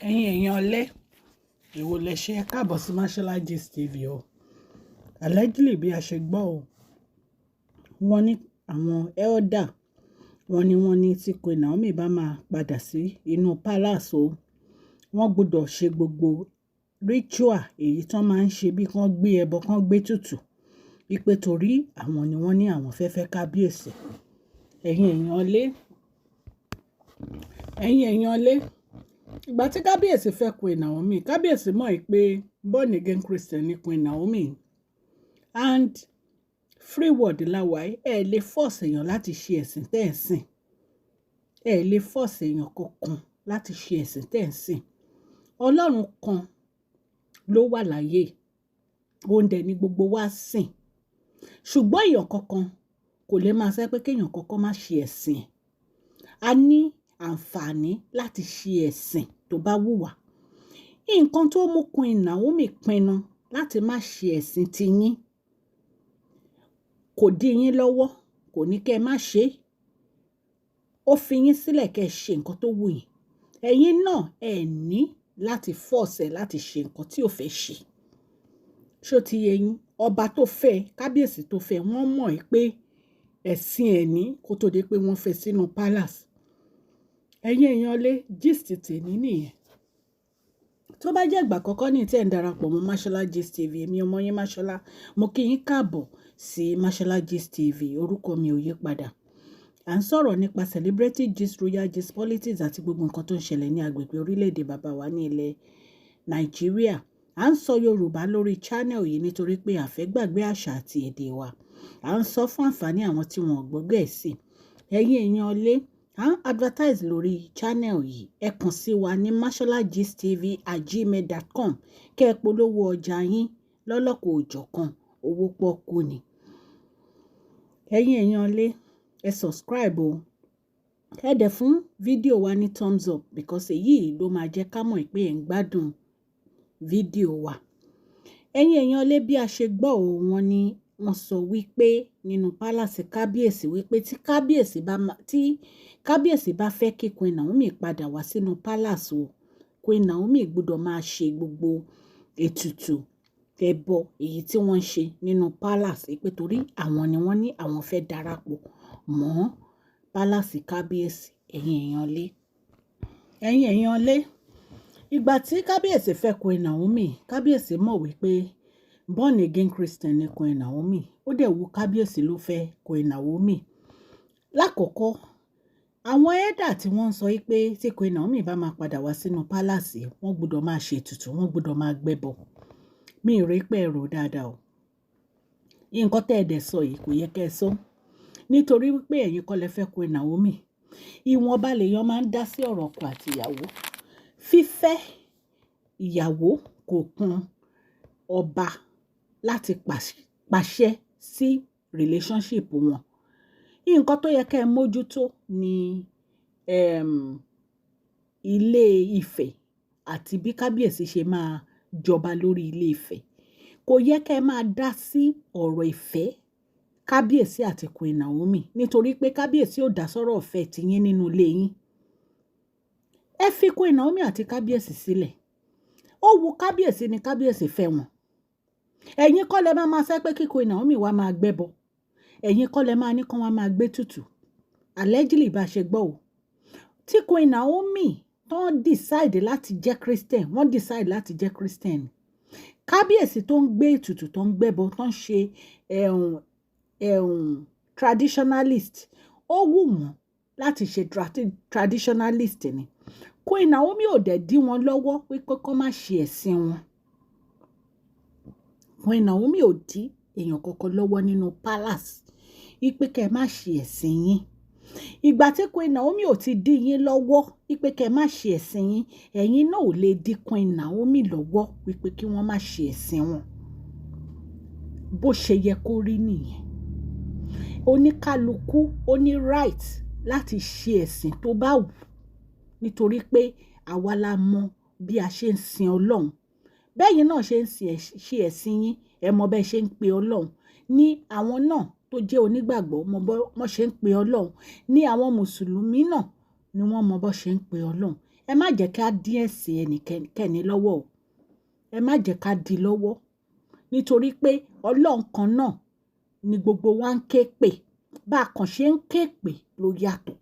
ẹ̀yin èèyàn ọlẹ èwo lẹ ṣe ẹ káàbọ̀ sí Mashola Gist TV o. Allegedly bí a ṣe gbọ́ o, wọ́n ní àwọn elder wọ́n ní tí Queen Naomi bá máa padà sí inú palace o, wọ́n gbọ́dọ̀ ṣe gbogbo ritual èyí tán máa ń ṣe bí kán gbé ẹbọ kán gbé tutù wípé torí àwọn ni wọ́n ní àwọn fẹ́fẹ́ kábíyèsí. ẹ̀yin èèyàn ọlẹ ìgbà tí kábíyèsí fẹ́ Queen Naomi, kábíyèsí mọ̀ pé born again Christian ni Queen Naomi and free word láwàá ẹ lè force èèyàn láti ṣe ẹ̀sìn tẹ́ ẹ̀ sìn, ẹ lè force èèyàn kankan láti ṣe ẹ̀sìn tẹ́ ẹ̀ sìn. Ọlọ́run kan ló wà láyé, òun dẹ̀ ni gbogbo wa sìn, ṣùgbọ́n èèyàn kankan kò lè máa sẹ́ pé kéèyàn kankan má ṣe ẹ̀sìn ẹ̀. A ní àǹfààní láti ṣe ẹ̀sìn tó bá wù wá. Nǹkan tó mú Queen Naomi pinnu láti má ṣe ẹ̀sìn tiyín kò dí yín lọ́wọ́, kò ní kẹ́ ẹ má ṣe é. Ó fi yín sílẹ̀ kẹ́ ẹ ṣe nǹkan tó wù yín. Ẹ̀yin náà ẹ ní láti force láti ṣe nǹkan tí ò fẹ́ ṣe. Ṣó ti yé yín? Ọba tó fẹ́, kábíyèsí tó fẹ́, wọ́n mọ̀ pé ẹ̀sìn ẹ̀ ní kó tó dé pé wọ́n fẹ́ sínú palace. Ẹ̀yin èèyàn lé gist tèmi nìyẹn. Tó bá jẹ́ ìgbà àkọ́kọ́ ní tẹ́ ń darapọ̀ mọ́ Mashola Gist TV, èmi ọmọ yín Mashola, mo kí yín káàbọ̀ sí Mashola Gist TV. Orúkọ mi ò yí padà. À ń sọ̀rọ̀ nípa celebrity gist, royal gist, politics àti gbogbo nǹkan tó ń ṣẹlẹ̀ ní agbègbè orílẹ̀-èdè bàbá wa ní ilẹ̀ Nàìjíríà. À ń sọ Yorùbá lórí channel yìí nítorí pé a fẹ́ gbàgbé àṣà àti èdè wa. À ń sọ fún àǹfààní àwọn tí wọn ò gbọ́ Gẹ̀ẹ́sì. Ẹ̀yin èèyàn lé à ń advertise lórí channel yìí. Ẹ kàn sí wa ní masholagist.tv@gmail.com kẹ́ ẹ polówó ọjà yín lọ́lọ́kọ̀ òjọ̀kan, owó pọ́kú ni. Ẹ̀yin èèyàn lé ẹ subscribe o. Ẹ dẹ̀ fún fídíò wa ní thumbs up because èyí ló máa jẹ́ ká mọ̀ pé ẹ̀ ń gbádùn fídíò wa. Ẹ̀yin èèyàn lé bí a ṣe gbọ́ o, wọ́n sọ wípé nínú palace kábíyèsí wípé tí kábíyèsí bá fẹ́ kí Queen Naomi padà wá sínú palace o, Queen Naomi gbọ́dọ̀ máa ṣe gbogbo ètùtù ẹbọ èyí tí wọ́n ń ṣe nínú palace pé torí àwọn ni wọ́n ní àwọn fẹ́ darapọ̀ mọ́ palace kábíyèsí. Ẹ̀yin èèyàn lé ìgbà tí kábíyèsí fẹ́ Queen Naomi, kábíyèsí mọ̀ wípé born again Christian ni Queen Naomi, ó dẹ̀ wù kábíyèsí ló fẹ́ Queen Naomi. Lákọ̀ọ́kọ́ àwọn ẹ̀dà tí wọ́n ń sọ pé tí Queen Naomi bá máa padà wá sínú palace wọ́n gbọ́dọ̀ máa ṣe ètùtù, wọ́n gbọ́dọ̀ máa gbẹ́bọ. Mi ò rí pé ẹ rò dáadáa o. Nǹkan tẹ́ ẹ dẹ̀ sọ yìí kò yẹ kẹ́ ẹ sọ, nítorí wípé ẹ̀yin kọ́ lẹ fẹ́ Queen Naomi. Ìwọ̀nba lèèyàn máa ń dá sí ọ̀rọ̀ ọkọ àti ìyàwó. Fífẹ́ ìyàwó kò kún ọba láti pàṣẹ sí relationship wọn. Nǹkan tó yẹ kẹ́ ẹ mójútó ni ilé Ifẹ̀ àti bí kábíyèsí ṣe máa jọba lórí ilé Ifẹ̀. Kò yẹ kẹ́ ẹ máa dá sí ọ̀rọ̀ ìfẹ́ kábíyèsí àti Queen Naomi, nítorí pé kábíyèsí ò dá sọ́rọ̀ ìfẹ́ tiyín nínú ilé yín. Ẹ fi Queen Naomi àti kábíyèsí sílẹ̀. Ó wu kábíyèsí ni kábíyèsí fẹ́ wọn. Ẹ̀yin kọ́ lẹ máa fẹ́ pé kí Queen Naomi wá máa gbẹ́bọ. Ẹ̀yin kọ́ lẹ máa ní kán wá máa gbé tutù. Allegedly bá ṣe gbọ́ o. Tí Queen Naomi tán decide láti jẹ́ Christian, wọ́n decide láti jẹ́ Christian. Kábíyèsí tó ń gbé ètùtù, tó ń gbẹ́bọ, tó ń ṣe traditionalist, ó wù wọ́n láti ṣe traditionalist ni. Queen Naomi ò dẹ̀ dí wọn lọ́wọ́ wípé kán má ṣe ẹ̀sìn wọn. Queen Naomi ò dí èèyàn kankan lọ́wọ́ nínú palace wípé kẹ́ ẹ má ṣe ẹ̀sìn yín. Ìgbà tí Queen Naomi ò ti dí yín lọ́wọ́ wípé kẹ́ ẹ má ṣe ẹ̀sìn yín, ẹ̀yin náà ò lè dí Queen Naomi lọ́wọ́ wípé kí wọ́n má ṣe ẹ̀sìn wọn. Bó ṣe yẹ kó rí nìyẹn. Oníkálukú ó ní right láti ṣe ẹ̀sìn tó bá wù, nítorí pé àwa la mọ̀ bí a ṣe ń sin Ọlọ́run. Bẹ́yìn náà ṣe ń ṣe ẹ̀sìn yín, ẹ mọ̀ bẹ́ẹ̀ ṣe ń pe Ọlọ́run. Ní àwọn náà tó jẹ́ onígbàgbọ́ mọ̀ bọ́ ṣe ń pe Ọlọ́run. Ní àwọn mùsùlùmí náà ni wọ́n mọ̀ bọ́ ṣe ń pe Ọlọ́run. ẹ má jẹ́ ká dí ẹ̀sìn ẹnikẹ́ni lọ́wọ́ o, ẹ má jẹ́ ká dí lọ́wọ́, nítorí pé Ọlọ́run kan náà ni gbogbo wa ń ké pè, bá a kàn ṣe ń ké pè ló yàtọ̀.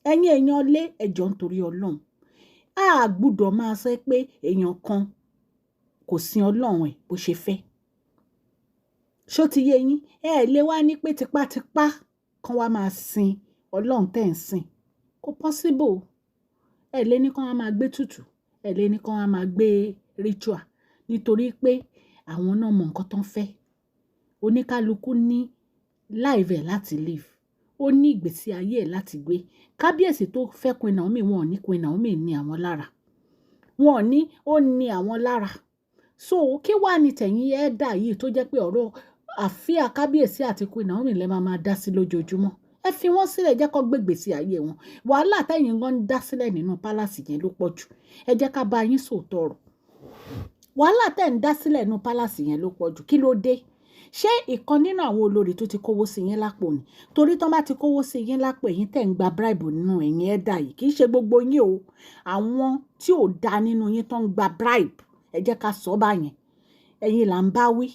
Ẹ̀yin èèyàn lé ẹjọ́ nítorí Ọlọ́run, a gbúdọ̀ máa sọ pé èèyàn kan kò sin Ọlọ́run ẹ̀ bó ṣe fẹ́. Ṣó ti yé yín? Ẹ lè wá ní pé tipátipá kan wá máa sin Ọlọ́run tẹ́ ń sìn, kò possible. Ẹ lè ní kan wá máa gbé tutù, ẹ lè ní kan wá máa gbé ritual, nítorí pé àwọn náà mọ nǹkan tó ń fẹ́. Oníkálukú ní life ẹ̀ láti live, ó ní ìgbésí ayé ẹ̀ láti gbé. Kábíyèsí tó fẹ́ Queen Naomi, wọn ò ní Queen Naomi ní àwọn lára, wọn ò ní ó ní àwọn lára. So kí wá ní tẹ̀yìn ẹ̀dá yìí tó jẹ́ pé ọ̀rọ̀ àfíà kábíyèsí àti Queen Naomi lẹ́ máa dá sí lójoojúmọ́? Ẹ fi wọ́n sílẹ̀, jẹ́ kó gbégbèsí ayé wọn. Wàhálà tẹ̀yìn gan ń dá sílẹ̀ nínú pálásì yẹn ló pọ̀ jù. Ẹ jẹ́ ká bá yín sòótọ́ ọ̀rọ̀. Wàhálà tẹ̀ ń dá sílẹ̀ nínú pálásì yẹn ló pọ̀ jù. Kí ló dé? Ṣé ìkan nínú àwọn olórí tó ti kówó sí yín lápò ni? Torí tán bá ti kówó sí yín lápò, ẹ̀yin tẹ̀ ń gba bribe nínú ẹ̀yin ẹ̀dá yìí. Kì í ṣe gbogbo yín o. Àwọn tí ò dá nínú yín tán ń gba bribe, ẹ jẹ́ ká sọ báyẹn. Ẹ̀yin là ń bá wí.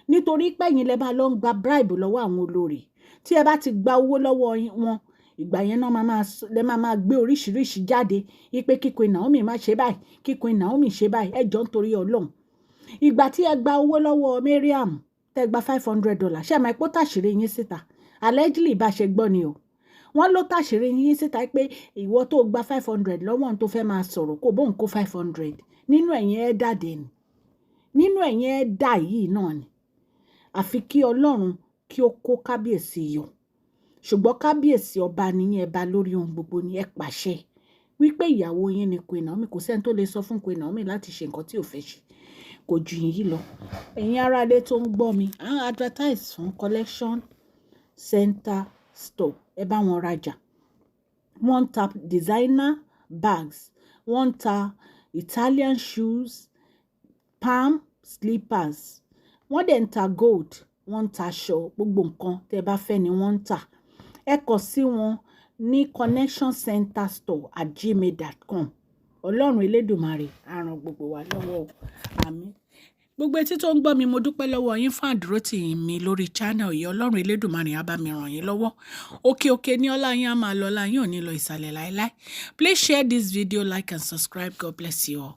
Nítorí pé ẹ̀yin lẹ bá lọ ń gba bribe lọ́wọ́ àwọn olórí. Tí ẹ bá ti gba owó lọ́wọ́ wọn, ìgbà yẹn náà lẹ máa gbé oríṣiríṣi jáde. Ipe kí Queen Naomi má ṣe báyìí, kí Queen Naomi ṣe báyìí. Ẹ jọ̀ọ́ nítorí Ọlọ́run. Ìgbà tí ẹ gba owó lọ́wọ́ Mariam, tẹ gba $500, ṣé ẹ máa pọ́ tàṣírí yín síta? Allegedly bá ṣe gbọ́ ni o. Wọ́n ló tàṣírí yín síta pé ìwọ tó gba 500 lọ́wọ́ tó fẹ́ máa sọ̀rọ̀ kó bóun kó 500 nínú ẹ̀yin ẹ̀dá dẹ̀ ni. Nínú ẹ̀yin ẹ̀dá yìí náà ni. Àfi kí Ọlọ́run kí ó kó kábíyèsí yọ. Ṣùgbọ́n kábíyèsí ọba nìyẹn, ẹba lórí ohun gbogbo ni, ẹ pàṣẹ wípé ìyàwó yín ni Queen Naomi. Kò sẹ́ni tó lè sọ fún Queen Naomi láti ṣe nǹkan tí ò fẹ́ ṣe. Kò ju yìí lọ. Ẹ̀yin aráalé tó ń gbọ́ mi, à ń advertise fún collection center store. Ẹ bá wọn rajà. Wọ́n ń ta designer bags, wọ́n ń ta Italian shoes, palm slippers, wọ́n dẹ̀ ń ta gold, wọ́n ń ta aṣọ, gbogbo nǹkan tẹ́ bá fẹ́ ni wọ́n ń tà. Ẹ kàn sí wọn ní connectioncenterstore@gmail.com. Ọlọ́run Elédùmarè á ràn gbogbo wa lọ́wọ́. Àmín. Gbogbo etí tó ń gbọ́ mi, mo dúpẹ́ lọ́wọ́ yín fún àdúrótì mi lórí channel yìí. Ọlọ́run Elédùmarè á bá mi ràn yín lọ́wọ́. Òkè òkè ní ọlá yín á máa lọ, ọlá yín ò ní lọ ìsàlẹ̀ láéláé. Please share this video, like and subscribe. God bless you all.